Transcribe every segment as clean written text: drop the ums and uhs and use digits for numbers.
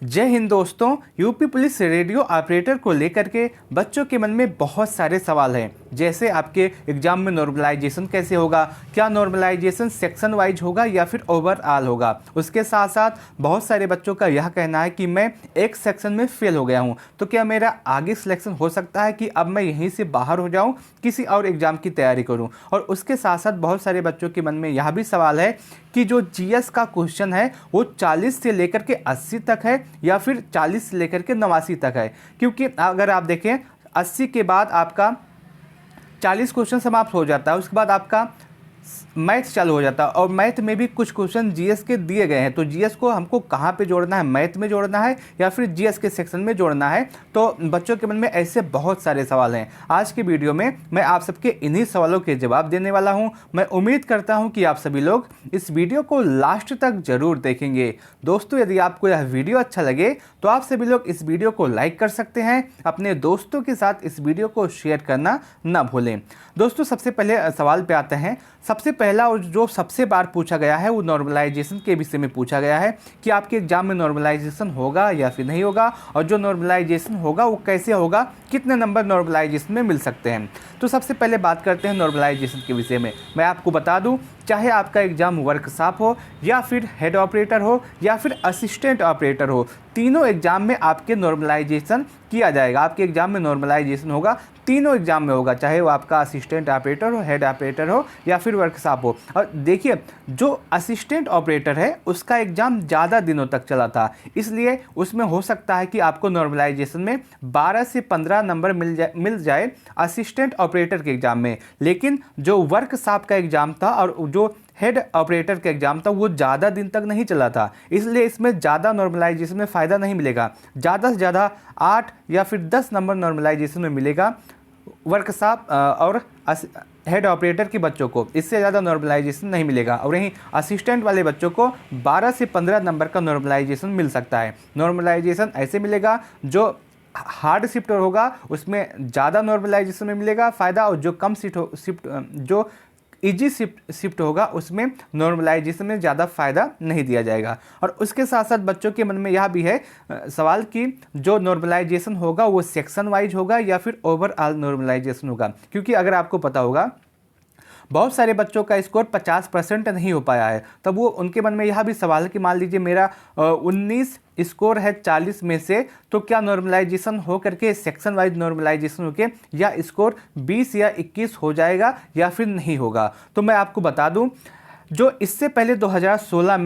जय हिंद दोस्तों। UP police radio operator को लेकर के बच्चों के मन में बहुत सारे सवाल हैं। जैसे आपके एग्जाम में नॉर्मलाइजेशन कैसे होगा, क्या नॉर्मलाइजेशन सेक्शन वाइज होगा या फिर ओवरऑल होगा। उसके साथ साथ बहुत सारे बच्चों का यह कहना है कि मैं एक सेक्शन में फेल हो गया हूं, तो क्या मेरा आगे सिलेक्शन हो सकता है कि अब मैं यहीं से बाहर हो जाऊं, किसी और एग्जाम की तैयारी करूं। और उसके साथ साथ बहुत सारे बच्चों के मन में यह भी सवाल है कि जो जीएस का क्वेश्चन है वो 40 से लेकर के 80 तक है या फिर 40 से लेकर के 89 तक है। क्योंकि अगर आप देखें 80 के बाद आपका 40 क्वेश्चन समाप्त हो जाता है, उसके बाद आपका मैथ चालू हो जाता है और मैथ में भी कुछ क्वेश्चन जीएस के दिए गए हैं। तो जीएस को हमको कहाँ पे जोड़ना है, मैथ में जोड़ना है या फिर जीएस के सेक्शन में जोड़ना है। तो बच्चों के मन में ऐसे बहुत सारे सवाल हैं। आज की वीडियो में मैं आप सबके इन्हीं सवालों के जवाब देने वाला हूं। मैं उम्मीद करता हूं कि आप सभी लोग इस वीडियो को लास्ट तक जरूर देखेंगे। दोस्तों, यदि आपको यह वीडियो अच्छा लगे तो आप सभी लोग इस वीडियो को लाइक कर सकते हैं। अपने दोस्तों के साथ इस वीडियो को शेयर करना ना भूलें। दोस्तों, सबसे पहले सवाल पे आते हैं। सबसे पहला और जो सबसे बार पूछा गया है वो नॉर्मलाइजेशन के विषय में पूछा गया है कि आपके एग्जाम में नॉर्मलाइजेशन होगा या फिर नहीं होगा, और जो नॉर्मलाइजेशन होगा वो कैसे होगा, कितने नंबर नॉर्मलाइजेशन में मिल सकते हैं। तो सबसे पहले बात करते हैं नॉर्मलाइजेशन के विषय में। मैं आपको बता दूं, चाहे आपका एग्जाम वर्कशॉप हो या फिर हेड ऑपरेटर हो या फिर असिस्टेंट ऑपरेटर हो, तीनों एग्जाम में आपके नॉर्मलाइजेशन किया जाएगा। आपके एग्जाम में नॉर्मलाइजेशन होगा, तीनों एग्जाम में होगा, चाहे वो आपका असिस्टेंट ऑपरेटर हो, हेड ऑपरेटर हो या फिर वर्कशॉप हो। और देखिए, जो असिस्टेंट ऑपरेटर है उसका एग्जाम ज़्यादा दिनों तक चला था, इसलिए उसमें हो सकता है कि आपको नॉर्मलाइजेशन में 12 से 15 नंबर मिल जाए असिस्टेंट ऑपरेटर के एग्जाम में। लेकिन जो वर्कशॉप का एग्जाम था और जो हेड ऑपरेटर का एग्जाम था वो ज़्यादा दिन तक नहीं चला था, इसलिए इसमें ज़्यादा नॉर्मलाइजेशन में फ़ायदा नहीं मिलेगा। ज़्यादा से ज़्यादा 8 या फिर 10 नंबर नॉर्मलाइजेशन में मिलेगा वर्कशॉप और हेड ऑपरेटर के बच्चों को, इससे ज़्यादा नॉर्मलाइजेशन नहीं मिलेगा। और वहीं असिस्टेंट वाले बच्चों को 12 से 15 नंबर का नॉर्मलाइजेशन मिल सकता है। नॉर्मलाइजेशन ऐसे मिलेगा, जो हार्ड शिफ्ट होगा उसमें ज़्यादा नॉर्मलाइजेशन में मिलेगा फ़ायदा, और जो कम जो इजी शिफ्ट होगा उसमें नॉर्मलाइजेशन में ज़्यादा फ़ायदा नहीं दिया जाएगा। और उसके साथ साथ बच्चों के मन में यह भी है सवाल कि जो नॉर्मलाइजेशन होगा वो सेक्शन वाइज होगा या फिर ओवरऑल नॉर्मलाइजेशन होगा। क्योंकि अगर आपको पता होगा बहुत सारे बच्चों का स्कोर 50% नहीं हो पाया है, तब वो उनके मन में यह भी सवाल है कि मान लीजिए मेरा 19 स्कोर है 40 में से, तो क्या नॉर्मलाइजेशन हो करके सेक्शन वाइज नॉर्मलाइजेशन होके या स्कोर 20 या 21 हो जाएगा या फिर नहीं होगा। तो मैं आपको बता दूं, जो इससे पहले 2016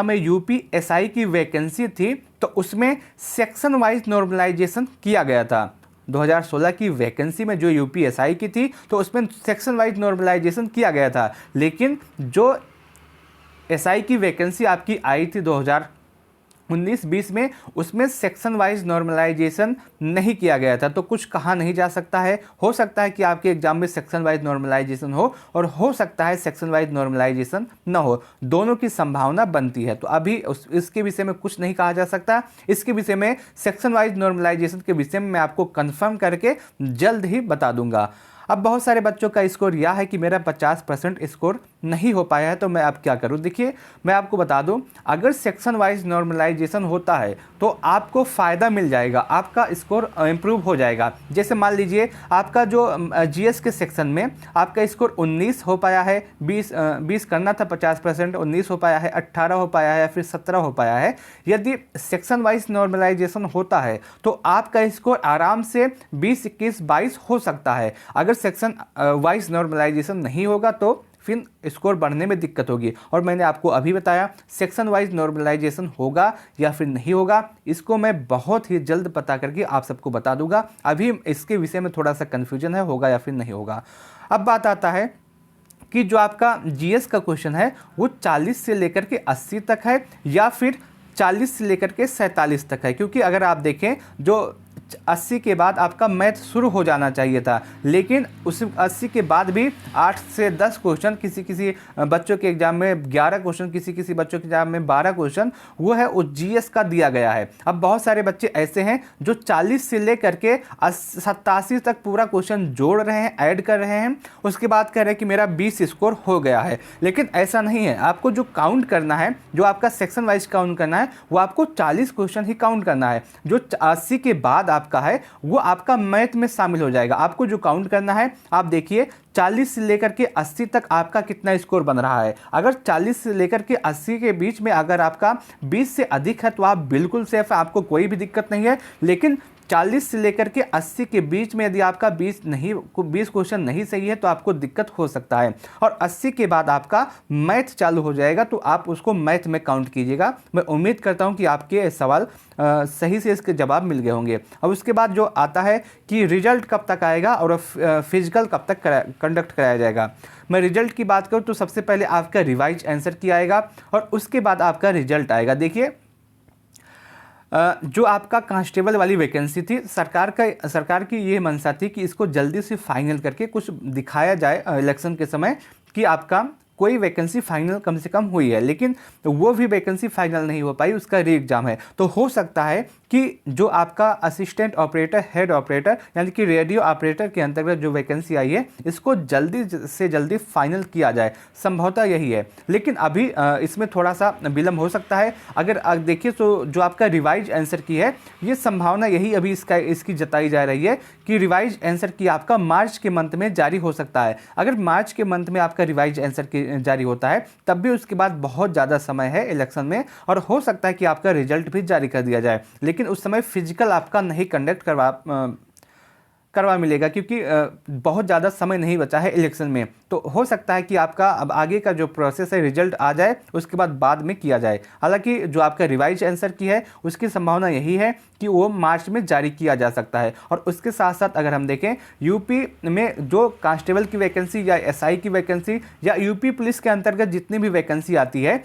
में यूपीएसआई की वैकेंसी थी, तो उसमें सेक्शन वाइज नॉर्मलाइजेशन किया गया था। 2016 की वैकेंसी में जो यूपीएसआई की थी तो उसमें सेक्शन वाइज नॉर्मलाइजेशन किया गया था। लेकिन जो एसआई की वैकेंसी आपकी आई थी 2019-20 में, उसमें सेक्शन वाइज नॉर्मलाइजेशन नहीं किया गया था। तो कुछ कहा नहीं जा सकता है, हो सकता है कि आपके एग्जाम में सेक्शन वाइज नॉर्मलाइजेशन हो और हो सकता है सेक्शन वाइज नॉर्मलाइजेशन न हो, दोनों की संभावना बनती है। तो अभी इसके विषय में कुछ नहीं कहा जा सकता। इसके विषय में, सेक्शन वाइज नॉर्मलाइजेशन के विषय में मैं आपको कंफर्म करके जल्द ही बता दूंगा। अब बहुत सारे बच्चों का स्कोर यह है कि मेरा 50% स्कोर नहीं हो पाया है, तो मैं अब क्या करूं। देखिए, मैं आपको बता दूं, अगर सेक्शन वाइज नॉर्मलाइजेशन होता है तो आपको फ़ायदा मिल जाएगा, आपका स्कोर इम्प्रूव हो जाएगा। जैसे मान लीजिए आपका जो जीएस के सेक्शन में आपका स्कोर 19 हो पाया है, 20 करना था 50%, 19 हो पाया है, 18 हो पाया है या फिर 17 हो पाया है। यदि सेक्शन वाइज नॉर्मलाइजेशन होता है तो आपका स्कोर आराम से 20, 21, 22 हो सकता है। अगर सेक्शन वाइज नॉर्मलाइजेशन नहीं होगा तो फिर स्कोर बढ़ने में दिक्कत होगी। और मैंने आपको अभी बताया सेक्शन वाइज नॉर्मलाइजेशन होगा या फिर नहीं होगा, इसको मैं बहुत ही जल्द पता करके आप सबको बता दूंगा। अभी इसके विषय में थोड़ा सा कन्फ्यूजन है, होगा या फिर नहीं होगा। अब बात आता है कि जो आपका जीएस का क्वेश्चन है वो 40 से लेकर के 80 तक है या फिर 40 से लेकर के 47 तक है। क्योंकि अगर आप देखें, जो 80 के बाद आपका मैथ शुरू हो जाना चाहिए था, लेकिन उस 80 के बाद भी 8 से 10 क्वेश्चन, किसी किसी बच्चों के एग्जाम में 11 क्वेश्चन, किसी किसी बच्चों के एग्जाम में 12 क्वेश्चन वो है वो जीएस का दिया गया है। अब बहुत सारे बच्चे ऐसे हैं जो 40 से लेकर के 87 तक पूरा क्वेश्चन जोड़ रहे हैं, ऐड कर रहे हैं, उसके बाद कह रहे हैं कि मेरा 20 स्कोर हो गया है। लेकिन ऐसा नहीं है, आपको जो काउंट करना है, जो आपका सेक्शन वाइज काउंट करना है, वो आपको 40 क्वेश्चन ही काउंट करना है। जो 80 के बाद आपका है वो आपका मैथ में शामिल हो जाएगा। आपको जो काउंट करना है, आप देखिए 40 से लेकर के 80 तक आपका कितना स्कोर बन रहा है। अगर 40 से लेकर के 80 के बीच में अगर आपका 20 से अधिक है तो आप बिल्कुल सेफ है, आपको कोई भी दिक्कत नहीं है। लेकिन 40 से लेकर के 80 के बीच में यदि आपका 20 क्वेश्चन नहीं सही है तो आपको दिक्कत हो सकता है। और 80 के बाद आपका मैथ चालू हो जाएगा तो आप उसको मैथ में काउंट कीजिएगा। मैं उम्मीद करता हूं कि आपके सवाल सही से इसके जवाब मिल गए होंगे। अब उसके बाद जो आता है कि रिजल्ट कब तक आएगा और फिजिकल कब तक कंडक्ट कराया जाएगा। मैं रिजल्ट की बात करूं तो सबसे पहले आपका रिवाइज आंसर की आएगा और उसके बाद आपका रिजल्ट आएगा। देखिए जो आपका कांस्टेबल वाली वैकेंसी थी, सरकार की ये मंशा थी कि इसको जल्दी से फाइनल करके कुछ दिखाया जाए इलेक्शन के समय कि आपका कोई वैकेंसी फाइनल कम से कम हुई है, लेकिन वो भी वैकेंसी फाइनल नहीं हो पाई, उसका री एग्जाम है। तो हो सकता है कि जो आपका असिस्टेंट ऑपरेटर, हेड ऑपरेटर यानी कि रेडियो ऑपरेटर के अंतर्गत जो वैकेंसी आई है इसको जल्दी से जल्दी फाइनल किया जाए, संभवतः यही है। लेकिन अभी इसमें थोड़ा सा विलम्ब हो सकता है। अगर देखिए तो जो आपका रिवाइज आंसर की है, ये संभावना यही अभी इसकी जताई जा रही है कि रिवाइज आंसर की आपका मार्च के मंथ में जारी हो सकता है। अगर मार्च के मंथ में आपका रिवाइज आंसर की जारी होता है तब भी उसके बाद बहुत ज़्यादा समय है इलेक्शन में और हो सकता है कि आपका रिजल्ट भी जारी कर दिया जाए। लेकिन उस समय फिजिकल आपका नहीं कंडक्ट करवा मिलेगा क्योंकि बहुत ज़्यादा समय नहीं बचा है इलेक्शन में। तो हो सकता है कि आपका अब आगे का जो प्रोसेस है रिजल्ट आ जाए उसके बाद में किया जाए। हालांकि जो आपका रिवाइज आंसर की है उसकी संभावना यही है कि वो मार्च में जारी किया जा सकता है। और उसके साथ साथ अगर हम देखें यूपी में जो कांस्टेबल की वैकेंसी या एसआई की वैकेंसी या यूपी पुलिस के अंतर्गत जितनी भी वैकेंसी आती है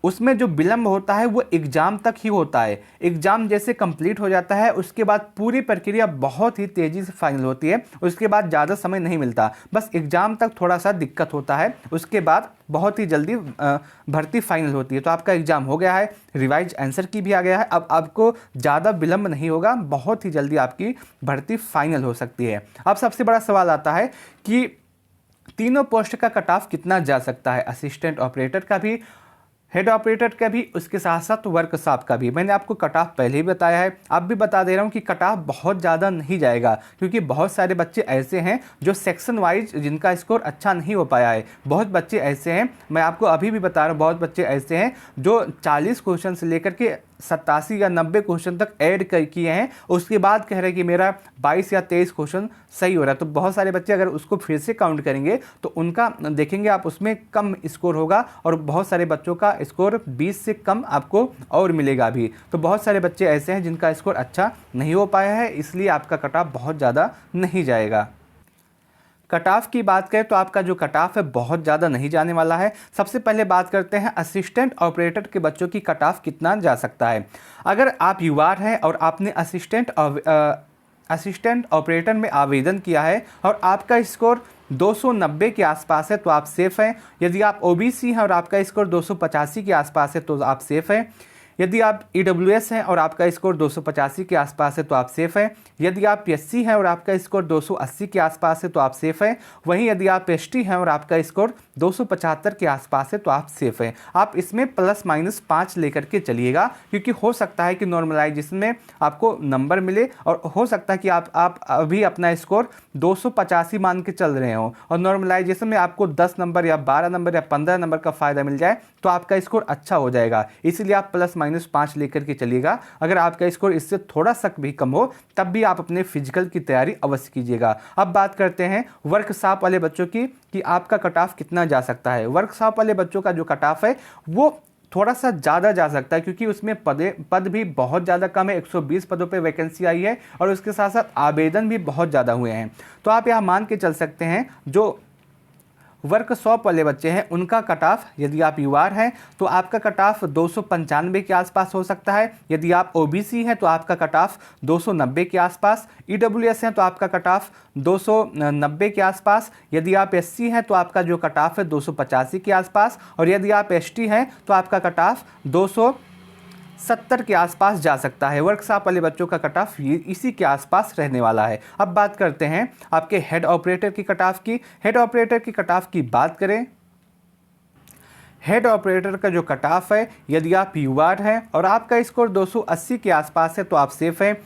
उसमें जो विलम्ब होता है वो एग्ज़ाम तक ही होता है। एग्ज़ाम जैसे कंप्लीट हो जाता है उसके बाद पूरी प्रक्रिया बहुत ही तेज़ी से फाइनल होती है, उसके बाद ज़्यादा समय नहीं मिलता, बस एग्ज़ाम तक थोड़ा सा दिक्कत होता है, उसके बाद बहुत ही जल्दी भर्ती फाइनल होती है। तो आपका एग्ज़ाम हो गया है, रिवाइज आंसर की भी आ गया है, अब आपको ज़्यादा विलम्ब नहीं होगा, बहुत ही जल्दी आपकी भर्ती फाइनल हो सकती है। अब सबसे बड़ा सवाल आता है कि तीनों पोस्ट का कट ऑफ कितना जा सकता है, असिस्टेंट ऑपरेटर का भी, हेड ऑपरेटर का भी, उसके साथ साथ वर्कशॉप का भी। मैंने आपको कट ऑफ पहले ही बताया है, अब भी बता दे रहा हूँ कि कट ऑफ बहुत ज़्यादा नहीं जाएगा क्योंकि बहुत सारे बच्चे ऐसे हैं जो सेक्शन वाइज जिनका स्कोर अच्छा नहीं हो पाया है। बहुत बच्चे ऐसे हैं, मैं आपको अभी भी बता रहा हूँ, बहुत बच्चे ऐसे हैं जो 40 क्वेश्चन से लेकर के 87 या 90 क्वेश्चन तक ऐड किए हैं, उसके बाद कह रहे हैं कि मेरा 22 या 23 क्वेश्चन सही हो रहा है। तो बहुत सारे बच्चे अगर उसको फिर से काउंट करेंगे तो उनका देखेंगे आप उसमें कम स्कोर होगा और बहुत सारे बच्चों का स्कोर 20 से कम आपको और मिलेगा अभी। तो बहुत सारे बच्चे ऐसे हैं जिनका स्कोर अच्छा नहीं हो पाया है, इसलिए आपका कट ऑफ बहुत ज़्यादा नहीं जाएगा। कट ऑफ की बात करें तो आपका जो कट ऑफ है बहुत ज़्यादा नहीं जाने वाला है। सबसे पहले बात करते हैं असिस्टेंट ऑपरेटर के बच्चों की कट ऑफ कितना जा सकता है। अगर आप युवा हैं और आपने असिस्टेंट ऑपरेटर में आवेदन किया है और आपका स्कोर 290 के आसपास है तो आप सेफ़ हैं। यदि आप ओबीसी हैं और आपका स्कोर 285 के आसपास है तो आप सेफ़ हैं। यदि आप ईडब्ल्यूएस हैं और आपका स्कोर 285 के आसपास है तो आप सेफ़ हैं। यदि आप एससी हैं और आपका स्कोर 280 के आसपास है तो आप सेफ़ हैं। वहीं यदि आप एसटी हैं और आपका स्कोर 275 के आसपास है तो आप सेफ़ हैं। आप इसमें +-5 लेकर के चलिएगा क्योंकि हो सकता है कि नॉर्मलाइजेशन में आपको नंबर मिले और हो सकता है कि आप अभी अपना स्कोर 285 मान के चल रहे हो और नॉर्मलाइजेशन में आपको 10 नंबर या 12 नंबर या 15 नंबर का फ़ायदा मिल जाए तो आपका स्कोर अच्छा हो जाएगा। इसीलिए आप +-5 लेकर के चलिएगा। अगर आपका स्कोर इससे थोड़ा सा भी कम हो तब भी आप अपने फिजिकल की तैयारी अवश्य कीजिएगा। अब बात करते हैं वर्कशॉप वाले बच्चों की कि आपका कट ऑफ कितना जा सकता है। वर्कशॉप वाले बच्चों का जो कट ऑफ है वो थोड़ा सा ज़्यादा जा सकता है क्योंकि उसमें पद भी बहुत ज़्यादा कम है, 120 पदों पे वैकेंसी आई है और उसके साथ साथ आवेदन भी बहुत ज़्यादा हुए हैं। तो आप यहाँ मान के चल सकते हैं जो वर्क 100 वाले बच्चे हैं उनका कट ऑफ, यदि आप यूआर हैं तो आपका कट ऑफ 295 के आसपास हो सकता है। यदि आप ओबीसी हैं तो आपका कट ऑफ 290 के आसपास। ईडब्ल्यूएस हैं तो आपका कट ऑफ 290 के आसपास। यदि आप एससी हैं तो आपका जो कट ऑफ है 285 के आसपास। और यदि आप एसटी हैं तो आपका कट ऑफ 270 के आसपास जा सकता है। वर्कशॉप वाले बच्चों का कट ऑफ इसी के आसपास रहने वाला है। अब बात करते हैं आपके हेड ऑपरेटर की कट ऑफ की। हेड ऑपरेटर की कट ऑफ की बात करें, हेड ऑपरेटर का जो कट ऑफ है, यदि आप यूआर हैं और आपका स्कोर 280 के आसपास है तो आप सेफ हैं।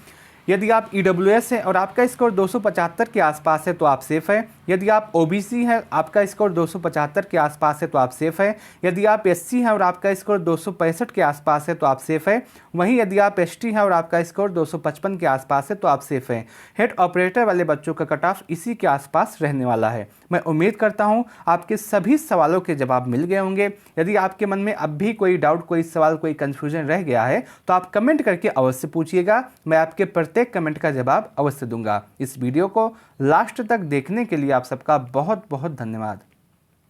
यदि आप ईडब्ल्यूएस हैं और आपका स्कोर 275 के आसपास है तो आप सेफ हैं। यदि आप ओबीसी हैं, आपका स्कोर 275 के आसपास है तो आप सेफ हैं। यदि आप एससी हैं और आपका स्कोर 265 के आसपास है तो आप सेफ हैं। वहीं यदि आप एसटी हैं और आपका स्कोर 255 के आसपास है तो आप सेफ हैं। हेड ऑपरेटर वाले बच्चों का कट ऑफ इसी के आसपास रहने वाला है। मैं उम्मीद करता हूं आपके सभी सवालों के जवाब मिल गए होंगे। यदि आपके मन में अब भी कोई डाउट, कोई सवाल, कोई कंफ्यूजन रह गया है तो आप कमेंट करके अवश्य पूछिएगा। मैं आपके प्रत्येक कमेंट का जवाब अवश्य दूंगा। इस वीडियो को लास्ट तक देखने के लिए आप सबका बहुत बहुत धन्यवाद।